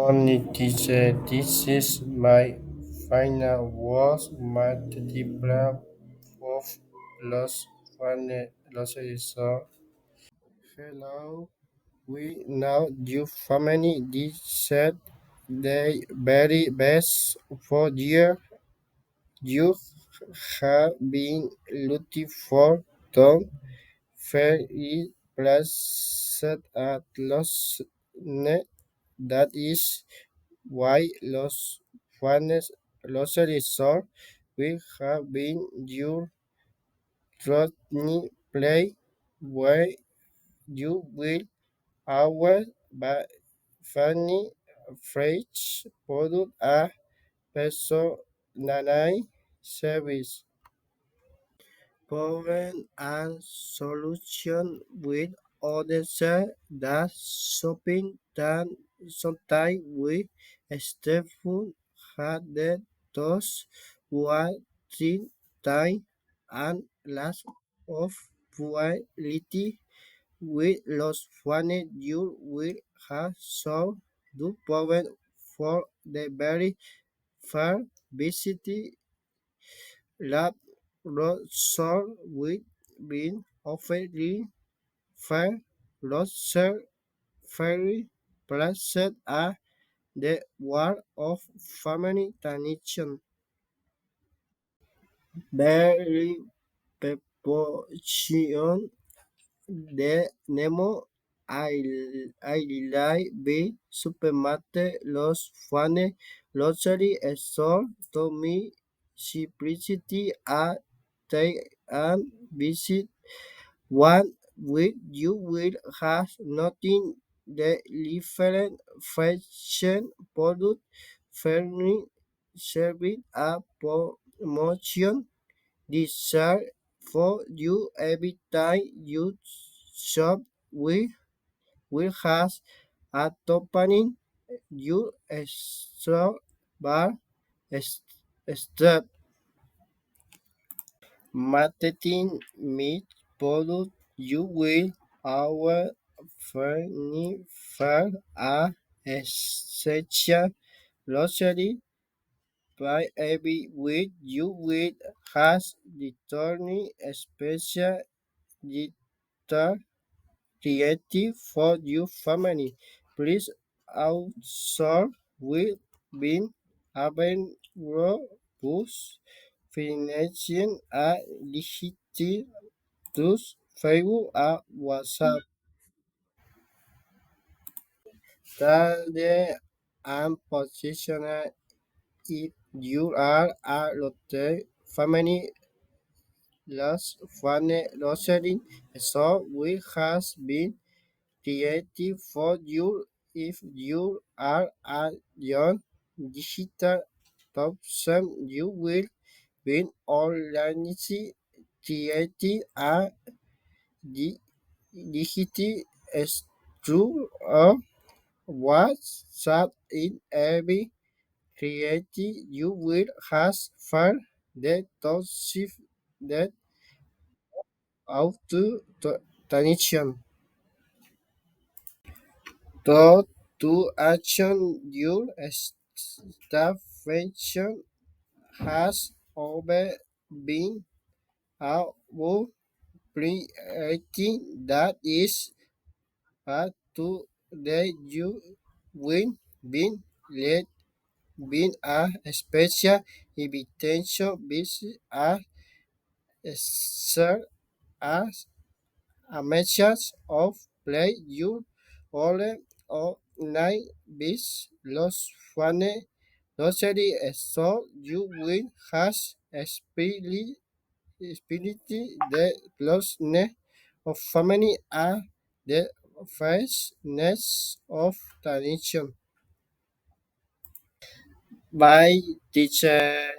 Only teacher, this is my final was multiple of los los result. Hello, we know your family did said they very best for you have been looking for them very blessed at los net. That is why los resort will have been your Rodney play where you will always buy funny fresh product a personalized service. Problem and solution with others that shopping than sometimes we Stephen had the those watching time and loss of quality with los funny you will have solved the problem for the very far visit lab resort with been offering fair roster very placed at the war of family tradition. Very proportion de Nemo I like be supermarket los fane luxury store to me simplicity a take and visit one with you will have nothing the different fashion product fairly serving a promotion dessert for you every time you shop we will have a topping you extra bar step marketing meat product you will our furniture a essential luxury by every week you will has the turning special guitar creative for your family. Please outsource with been robust financing a digital tools Facebook a WhatsApp. Tarde and positional if you are a lotte family last one rosary so we has been creative for you if you are a young digital person you will be organized creative a digital structure WhatsApp in every creative you will has for the toxic that auto tension to action your staff function has over been our priority that is to the you will been let been a special invitation visit serve as a message of play you all online bis los fane rosary so you will has spirit the closeness of family are the freshness of tradition by teacher